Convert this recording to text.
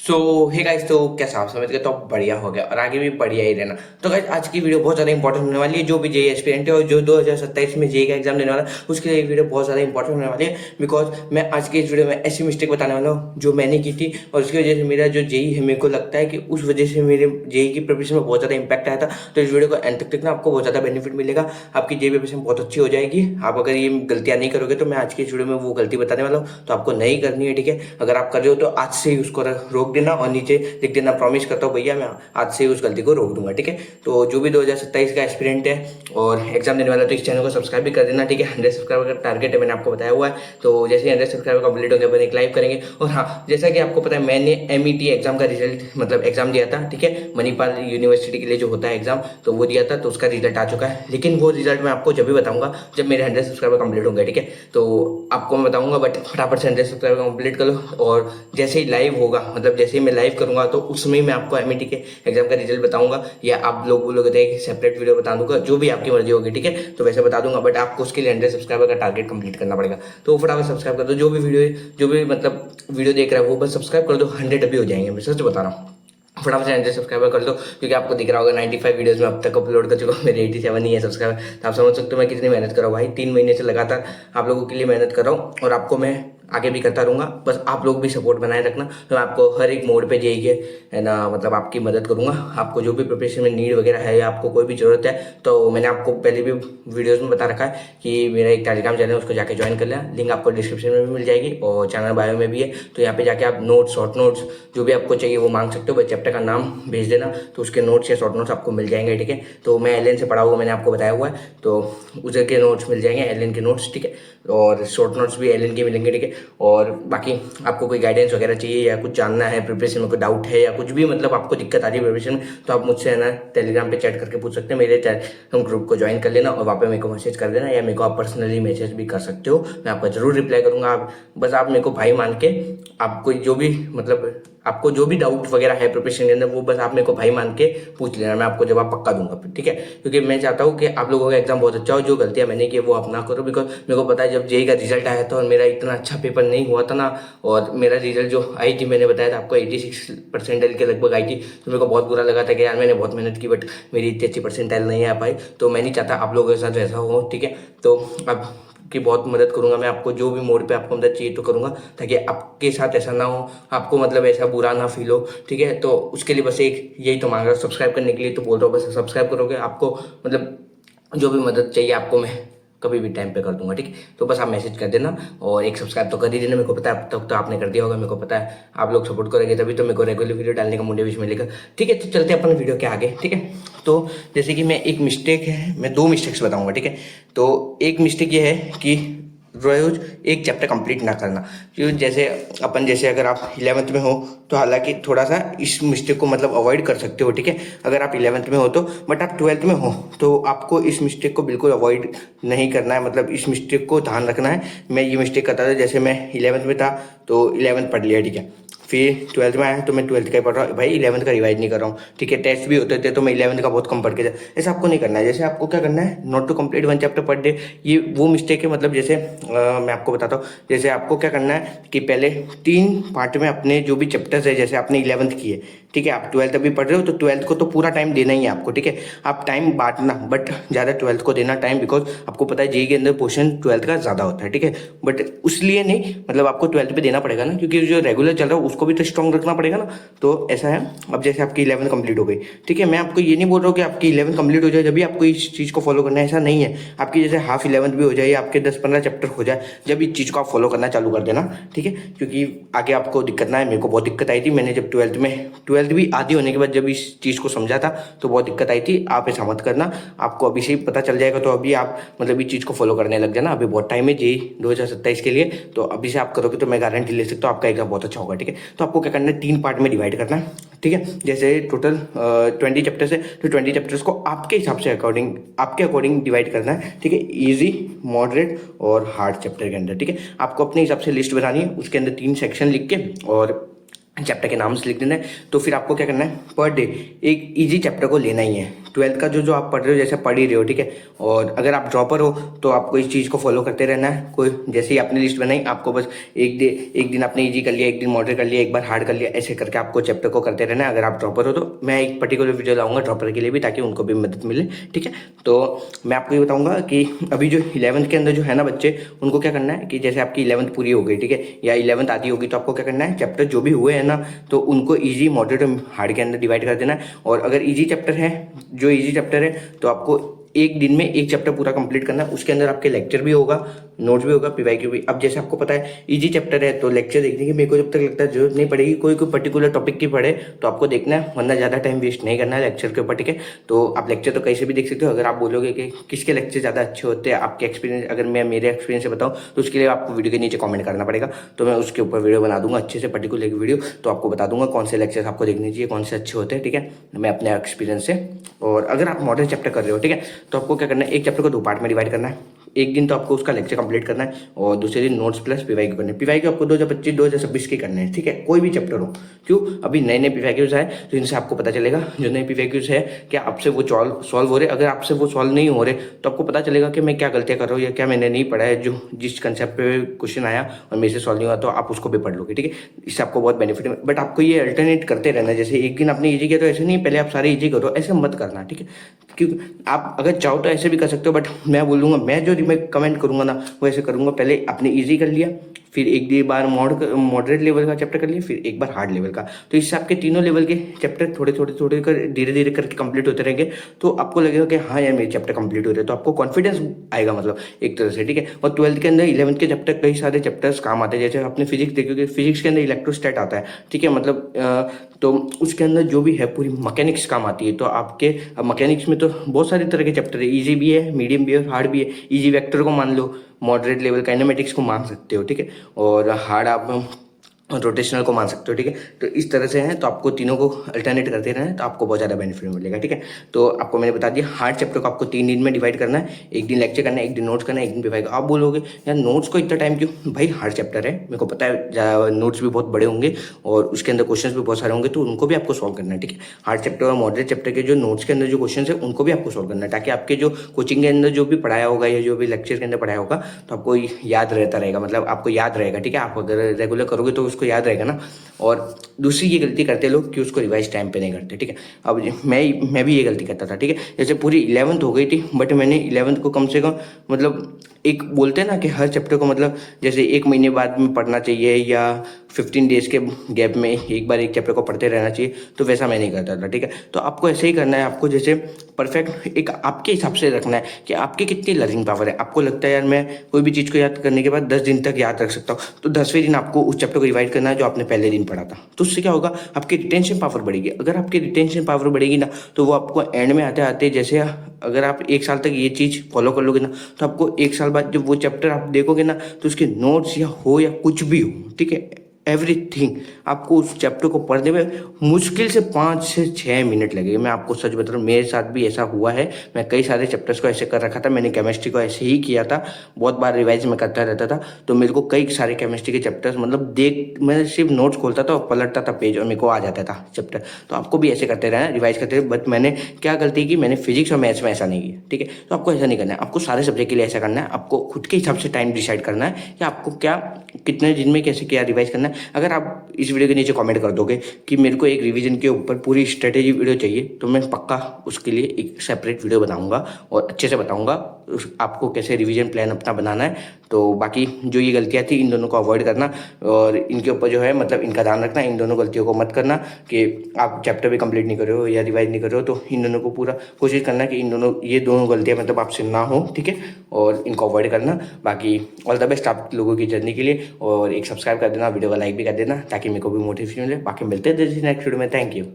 सो hey guys, तो कैसा आप समझ गए? तो बढ़िया हो गया और आगे भी बढ़िया ही रहना। तो गाइस, आज की वीडियो बहुत ज़्यादा इंपॉर्टेंट होने वाली है। जो भी जेई एस्पिरेंट है और जो 2027 में जेई का एग्जाम देने वाला है, उसके लिए वीडियो बहुत ज़्यादा इंपॉर्टेंट होने वाली है। बिकॉज मैं आज की इस वीडियो में ऐसी मिस्टेक बताने वाला हूँ जो मैंने की थी, और उसकी वजह से मेरा जो जेई है, मेरे को लगता है कि उस वजह से मेरे जेई की प्रिपरेशन में बहुत ज़्यादा इंपैक्ट आया था। तो इस वीडियो को एंड तक देखना, आपको बहुत ज़्यादा बेनिफिट मिलेगा। आपकी जेई प्रिपरेशन बहुत अच्छी हो जाएगी। आप अगर ये गलतियाँ नहीं करोगे तो मैं आज की इस वीडियो में वो गलती बताने वाला हूँ, तो आपको नहीं करनी है। ठीक है, अगर आप कर रहे हो तो आज से ही उसको रोक देना और नीचे लिख देना, प्रॉमिस करता हूँ भैया मैं आज से ही उस गलती को रोक दूंगा। ठीक है, तो जो भी 2027 का एस्पिरेंट है और एग्जाम देने वाला, तो इस चैनल को सब्सक्राइब भी कर देना। ठीक है, 100 सब्सक्राइबर का टारगेट है, मैंने आपको बताया हुआ है। तो जैसे 100 सब्सक्राइबर कंप्लीट होंगे अपन एक लाइव करेंगे। और हाँ, जैसा कि आपको पता है, मैंने MET एग्जाम का रिजल्ट मतलब एग्जाम दिया था। ठीक है, मणिपाल यूनिवर्सिटी के लिए जो होता है एग्जाम, तो वो दिया था, तो उसका रिजल्ट आ चुका है। लेकिन वो रिजल्ट मैं आपको जब भी बताऊंगा जब मेरे 100 सब्सक्राइबर कंप्लीट होंगे। ठीक है, तो आपको मैं बताऊंगा, बट फटाफट से 100 सब्सक्राइबर कंप्लीट कर लो। और जैसे ही लाइव होगा, मतलब जैसे ही मैं लाइव करूंगा, तो उसमें मैं आपको MET के एग्जाम का रिजल्ट बताऊंगा, या आप लोग बोलोगे तो एक सेपरेट वीडियो बता दूंगा, जो भी आपकी मर्जी होगी। ठीक है, तो वैसे बता दूंगा, बट आपको उसके लिए 100 सब्सक्राइबर का टारगेट कंप्लीट करना पड़ेगा। तो फटाफट सब्सक्राइब कर दो। जो भी मतलब वीडियो देख रहा है वो बस सब्सक्राइब कर दो। 100 अभी हो जाएंगे, मैं सच बता रहा हूँ। फटाफट से 100 सब्सक्राइबर कर दो, क्योंकि आपको दिख रहा होगा 95 वीडियोस में अब तक अपलोड कर चुका हूँ, मेरे 87 ही है सब्सक्राइबर। तो आप समझ सकते हो मैं कितनी मेहनत कर रहा हूँ भाई। 3 महीने से लगातार आप लोगों के लिए मेहनत कर रहा हूँ, और आपको मैं आगे भी करता रहूंगा। बस आप लोग भी सपोर्ट बनाए रखना, तो मैं आपको हर एक मोड पे जेई के है ना, मतलब आपकी मदद करूंगा। आपको जो भी प्रिपरेशन में नीड वगैरह है, या आपको कोई भी जरूरत है, तो मैंने आपको पहले भी वीडियोस में बता रखा है कि मेरा एक टेलीग्राम चैनल है, उसको जाके ज्वाइन कर लेना। लिंक आपको डिस्क्रिप्शन में भी मिल जाएगी और चैनल बायो में भी है। तो यहाँ पे जाके आप नोट्स, शॉर्ट नोट्स जो भी आपको चाहिए वो मांग सकते हो। बस चैप्टर का नाम भेज देना, तो उसके नोट्स या शॉर्ट नोट्स आपको मिल जाएंगे। ठीक है, तो मैं एलन से पढ़ा हुआ, मैंने आपको बताया हुआ है, तो उधर के नोट्स मिल जाएंगे, एलन के नोट्स। ठीक है, और शॉर्ट नोट्स भी एलन के मिलेंगे। ठीक है, और बाकी आपको कोई गाइडेंस वगैरह चाहिए, या कुछ जानना है प्रिपरेशन में, कोई डाउट है, या कुछ भी मतलब आपको दिक्कत आ रही है प्रिपरेशन में, तो आप मुझसे है ना टेलीग्राम पे चैट करके पूछ सकते हैं। मेरे टेलीग्राम ग्रुप को ज्वाइन कर लेना, और वहाँ पे मेरे को मैसेज कर देना, या मेरे को आप पर्सनली मैसेज भी कर सकते हो, मैं आपका जरूर रिप्लाई करूंगा। आप बस आप मेरे को भाई मान के, आपको जो भी मतलब आपको जो भी डाउट वगैरह है प्रिपरेशन के अंदर, वो बस आप मेरे को भाई मान के पूछ लेना, मैं आपको जवाब पक्का दूंगा फिर। ठीक है, क्योंकि मैं चाहता हूँ कि आप लोगों का एग्जाम बहुत अच्छा हो। जो गलतियां मैंने की वो आप ना करो, बिकॉज मेरे को पता है जब जेई का रिजल्ट आया था और मेरा इतना अच्छा पेपर नहीं हुआ था ना, और मेरा रिजल्ट जो आई थी, मैंने बताया था आपको 86% के लगभग आई थी, तो मेरे को बहुत बुरा लगा था कि यार मैंने बहुत मेहनत की, बट मेरी इतनी अच्छी परसेंटाइल नहीं आ पाई। तो मैं नहीं चाहता आप लोगों के साथ वैसा हो। ठीक है, तो अब की बहुत मदद करूंगा मैं आपको, जो भी मोड पे आपको मदद चाहिए तो करूंगा, ताकि आपके साथ ऐसा ना हो, आपको मतलब ऐसा बुरा ना फील हो। ठीक है, तो उसके लिए बस एक यही तो मांग रहा हूँ, सब्सक्राइब करने के लिए तो बोल रहा हूँ। बस सब्सक्राइब करोगे, आपको मतलब जो भी मदद चाहिए आपको मैं कभी भी टाइम पे कर दूंगा। ठीक है, तो बस आप मैसेज कर देना, और एक सब्सक्राइब तो कर ही देना। मेरे को पता है अब तक तो आपने कर दिया होगा, मेरे को पता है आप लोग सपोर्ट करेंगे, तभी तो मेरे को रेगुलर वीडियो डालने का मोटिवेशन मिलेगा। ठीक है, तो चलते हैं अपन वीडियो के आगे। ठीक है, तो जैसे कि मैं एक मिस्टेक है, मैं 2 मिस्टेक्स बताऊंगा। ठीक है, तो एक मिस्टेक ये है कि रोज एक चैप्टर कंप्लीट ना करना। क्योंकि जैसे अगर आप 11th में हो, तो हालांकि थोड़ा सा इस मिस्टेक को मतलब अवॉइड कर सकते हो। ठीक है, अगर आप 11th में हो तो, बट आप 12th में हो तो आपको इस मिस्टेक को बिल्कुल अवॉइड नहीं करना है, मतलब इस मिस्टेक को ध्यान रखना है। मैं ये मिस्टेक करता था, जैसे मैं 11th में था तो 11th पढ़ लिया। ठीक है, फिर 12th में आया तो मैं 12th का ही पढ़ रहा हूँ भाई, 11th का रिवाइज नहीं कर रहा हूँ। ठीक है, टेस्ट भी होते थे तो मैं 11th का बहुत कम पढ़ के था। ऐसा आपको नहीं करना है। जैसे आपको क्या करना है, not to complete 1 chapter per day, ये वो मिस्टेक है। मतलब जैसे मैं आपको बताता हूँ, जैसे आपको क्या करना है कि पहले 3 पार्ट में अपने जो भी चैप्टर्स है, जैसे आपने 11th की है, ठीक है, आप 12th अभी पढ़ रहे हो, तो 12th को तो पूरा टाइम देना ही है आपको। ठीक है, आप टाइम बांटना, बट ज़्यादा 12th को देना टाइम, बिकॉज आपको पता है जेई के अंदर पोर्शन 12th का ज़्यादा होता है। ठीक है, बट उसलिए नहीं, मतलब आपको 12th पे देना पड़ेगा ना, क्योंकि जो रेगुलर चल रहा है उसको भी तो स्ट्रॉन्ग रखना पड़ेगा ना। तो ऐसा है, अब जैसे आपकी 11th कंप्लीट हो गई, ठीक है, मैं आपको ये नहीं बोल रहा हूँ कि आपकी 11th कंप्लीट हो जाए जब भी आपको इस चीज़ को फॉलो करना है, ऐसा नहीं है। आपकी जैसे हाफ 11th भी हो जाए, आपके 10-15 चैप्टर हो जाए, जब इस चीज़ को आप फॉलो करना चालू कर देना। ठीक है, क्योंकि आगे आपको दिक्कत ना है। मेरे को बहुत दिक्कत आई थी, मैंने जब 12th भी आधी होने के बाद जब इस चीज़ को समझा था, तो बहुत दिक्कत आई थी। आप ऐसा मत करना, आपको अभी से ही पता चल जाएगा, तो अभी आप मतलब इस चीज़ को फॉलो करने लग जाना। अभी बहुत टाइम है जेई 2027 के लिए, तो अभी से आप करोगे तो मैं गारंटी ले सकता हूँ आपका एग्जाम बहुत अच्छा होगा। ठीक है, तो आपको क्या करना है, 3 पार्ट में डिवाइड करना है। ठीक है, जैसे टोटल 20 चैप्टर्स है, तो 20 चैप्टर्स को आपके हिसाब से आपके अकॉर्डिंग डिवाइड करना है। ठीक है, ईजी, मॉडरेट और हार्ड चैप्टर के अंदर। ठीक है, आपको अपने हिसाब से लिस्ट बनानी है, उसके अंदर 3 सेक्शन लिख के और चैप्टर के नाम से लिख देना है। तो फिर आपको क्या करना है, पर डे एक इजी चैप्टर को लेना ही है। ट्वेल्थ का जो जो आप पढ़ रहे हो जैसे पढ़ ही रहे हो, ठीक है। और अगर आप ड्रॉपर हो तो आपको इस चीज़ को फॉलो करते रहना है। कोई जैसे ही आपने लिस्ट बनाई, आपको बस एक दिन आपने इजी कर लिया, एक दिन मॉडरेट कर लिया, एक बार हार्ड कर लिया, ऐसे करके आपको चैप्टर को करते रहना है। अगर आप ड्रॉपर हो तो मैं एक पर्टिकुलर वीडियो लाऊंगा ड्रॉपर के लिए भी, ताकि उनको भी मदद मिले, ठीक है। तो मैं आपको ये बताऊंगा कि अभी जो 11th के अंदर जो है ना बच्चे, उनको क्या करना है कि जैसे आपकी 11th पूरी हो गई, ठीक है, या 11th आती होगी, तो आपको क्या करना है, चैप्टर जो भी हुए हैं ना, तो उनको ईजी, मॉडरेट और हार्ड के अंदर डिवाइड कर देना है। और अगर ईजी चैप्टर है, जो ईजी चैप्टर है, तो आपको एक दिन में एक चैप्टर पूरा कंप्लीट करना है। उसके अंदर आपके लेक्चर भी होगा, नोट्स भी होगा, पीवाईक्यू भी। अब जैसे आपको पता है इजी चैप्टर है तो लेक्चर देखने की मेरे को जब तक लगता है जरूरत नहीं पड़ेगी। कोई पर्टिकुलर टॉपिक की पढ़े तो आपको देखना है, वरना ज़्यादा टाइम वेस्ट नहीं करना है लेक्चर के ऊपर, ठीक है। तो आप लेक्चर तो कहीं से भी देख सकते हो। अगर आप बोलोगे कि किसके लेक्चर ज़्यादा अच्छे होते हैं, आपके एक्सपीरियंस, अगर मैं मेरे एक्सपीरियंस से बताऊँ तो उसके लिए आपको वीडियो के नीचे कमेंट करना पड़ेगा। तो मैं उसके ऊपर वीडियो बना दूंगा अच्छे से, पर्टिकुलर एक वीडियो, तो आपको बता दूंगा कौन से लेक्चर आपको देखने चाहिए, कौन से अच्छे होते हैं, ठीक है, मैं अपने एक्सपीरियंस से। और अगर आप मॉडर्न चैप्टर कर रहे हो, ठीक है, तो आपको क्या करना है, एक चैप्टर को 2 पार्ट में डिवाइड करना है। एक दिन तो आपको उसका लेक्चर कंप्लीट करना है और दूसरे दिन नोट्स प्लस पीवाईक्यू करने हैं। पीवाईक्यू आपको 2025 2026 के करने हैं, ठीक है, कोई भी चैप्टर हो। क्यों, अभी नए नए पीवाईक्यूज आए तो इनसे आपको पता चलेगा, जो नए पीवाईक्यूज है क्या आपसे वो सॉल्व हो रहे। अगर आपसे वो सॉल्व नहीं हो रहे तो आपको पता चलेगा कि मैं क्या गलतियां कर रहा हूँ या क्या मैंने नहीं पढ़ा है। जो जिस कंसेप्ट पे क्वेश्चन आया और मेरे से सॉल्व नहीं हुआ तो आप उसको भी पढ़ लोगे, ठीक है। इससे आपको बहुत बेनिफिट है। बट आपको ये अल्टरनेट करते रहना है। जैसे एक दिन आपने ईजी किया तो ऐसे नहीं पहले आप सारे ईजी करो, ऐसे मत करना, ठीक है। क्योंकि आप अगर चाहो तो ऐसे भी कर सकते हो, बट मैं बोलूँगा, मैं जो मैं कमेंट करूँगा ना वो ऐसे करूँगा, पहले आपने ईजी कर लिया, फिर एक बार मॉडरेट लेवल का चैप्टर कर लिया, फिर एक बार हार्ड लेवल का। तो इससे आपके तीनों लेवल के चैप्टर थोड़े कर धीरे धीरे करके कंप्लीट होते रहेंगे। तो आपको लगेगा कि हाँ यार मेरे चैप्टर कंप्लीट हो रहे हैं, तो आपको कॉन्फिडेंस आएगा, मतलब एक तरह से, ठीक है। और 12th के अंदर 11th के चैप्टर, कई सारे चैप्टर्स काम आते हैं। जैसे आपने फिजिक्स देखोगे, फिजिक्स के अंदर इलेक्ट्रोस्टैट आता है, ठीक है, मतलब तो उसके अंदर जो भी है पूरी मैकेनिक्स काम आती है। तो आपके मैकेनिक्स में तो बहुत सारे तरह के चैप्टर है, इजी भी है, मीडियम भी है, हार्ड भी है। इजी वेक्टर को मान लो, मॉडरेट लेवल काइनेमेटिक्स को मान सकते हो, ठीक है, और हार्ड आप रोटेशनल को मान सकते हो, ठीक है। तो इस तरह से है, तो आपको तीनों को अल्टरनेट करते रहना है, तो आपको बहुत ज़्यादा बेनिफिट मिलेगा, ठीक है। तो आपको मैंने बता दिया, हार्ड चैप्टर को आपको 3 दिन में डिवाइड करना है। एक दिन लेक्चर करना है, एक दिन नोट्स करना है, एक दिन पीवाईक्यू। आप बोलोगे यार नोट्स को इतना टाइम क्यों, भाई हार्ड चैप्टर है, मेरे को पता है नोट्स भी बहुत बड़े होंगे और उसके अंदर क्वेश्चन भी बहुत सारे होंगे, तो उनको भी आपको सॉल्व करना है, ठीक है। हार्ड चैप्टर और मॉडरेट चैप्टर के जो नोट्स के अंदर जो क्वेश्चन है उनको भी आपको सॉल्व करना है, ताकि आपके जो कोचिंग के अंदर जो भी पढ़ाया होगा या जो भी लेक्चर के अंदर पढ़ाया होगा तो आपको याद रहता रहेगा, मतलब आपको याद रहेगा, ठीक है। आप अगर रेगुलर करोगे तो उसको याद रहेगा ना। और दूसरी ये गलती करते लोग कि उसको रिवाइज टाइम पे नहीं करते, ठीक है। अब मैं भी ये गलती करता था, ठीक है। जैसे पूरी 11th हो गई थी, बट मैंने 11th को कम से कम, मतलब एक बोलते हैं ना कि हर चैप्टर को मतलब जैसे 1 महीने बाद में पढ़ना चाहिए या 15 डेज के गैप में एक बार एक चैप्टर को पढ़ते रहना चाहिए, तो वैसा मैं नहीं करता था, ठीक है। तो आपको ऐसे ही करना है। आपको जैसे परफेक्ट एक आपके हिसाब से रखना है कि आपकी कितनी लर्निंग पावर है। आपको लगता है यार मैं कोई भी चीज़ को याद करने के बाद 10 दिन तक याद रख सकता हूँ, तो 10वें दिन आपको उस चैप्टर को रिवाइज करना है जो आपने पहले दिन पढ़ा था। तो उससे क्या होगा, आपकी रिटेंशन पावर बढ़ेगी। अगर आपकी रिटेंशन पावर बढ़ेगी ना, तो वो आपको एंड में आते आते, जैसे अगर आप 1 साल तक ये चीज़ फॉलो कर लोगे ना, तो आपको 1 साल बाद जब वो चैप्टर आप देखोगे ना, तो उसके नोट्स या कुछ भी हो, ठीक है, एवरीथिंग आपको उस चैप्टर को पढ़ने में मुश्किल से 5 से 6 मिनट लगेगा। मैं आपको सच बता रहा हूँ, मेरे साथ भी ऐसा हुआ है। मैं कई सारे चैप्टर्स को ऐसे कर रखा था। मैंने केमिस्ट्री को ऐसे ही किया था, बहुत बार रिवाइज में करता रहता था। तो मेरे को कई सारे केमिस्ट्री के चैप्टर्स, मतलब मैं सिर्फ नोट्स खोलता था और पलटता था पेज और मेरे को आ जाता था चैप्टर। तो आपको भी ऐसे करते रहना, रिवाइज करते रहे। बट मैंने क्या गलती की, मैंने फिजिक्स और मैथ्स में ऐसा नहीं किया, ठीक है। तो आपको ऐसा नहीं करना है, आपको सारे सब्जेक्ट के लिए ऐसा करना है। आपको खुद के हिसाब से टाइम डिसाइड करना है कि आपको क्या, कितने दिन में कैसे क्या रिवाइज करना है। अगर आप इस वीडियो के नीचे कमेंट कर दोगे कि मेरे को एक रिवीजन के ऊपर पूरी स्ट्रेटेजी वीडियो चाहिए, तो मैं पक्का उसके लिए एक सेपरेट वीडियो बनाऊंगा और अच्छे से बताऊंगा आपको कैसे रिवीजन प्लान अपना बनाना है। तो बाकी जो ये गलतियां थी, इन दोनों को अवॉइड करना और इनके ऊपर जो है मतलब इनका ध्यान रखना। इन दोनों गलतियों को मत करना कि आप चैप्टर भी कंप्लीट नहीं कर रहे हो या रिवाइज नहीं कर रहे हो। तो इन दोनों को पूरा कोशिश करना कि ये दोनों गलतियां मतलब आपसे ना हो, ठीक है, और इनको अवॉइड करना। बाकी ऑल द बेस्ट आप लोगों की जर्नी के लिए, और एक सब्सक्राइब कर देना, वीडियो को लाइक भी कर देना ताकि मेरे को भी मोटिवेशन मिले। बाकी मिलते हैं नेक्स्ट वीडियो में। Thank you.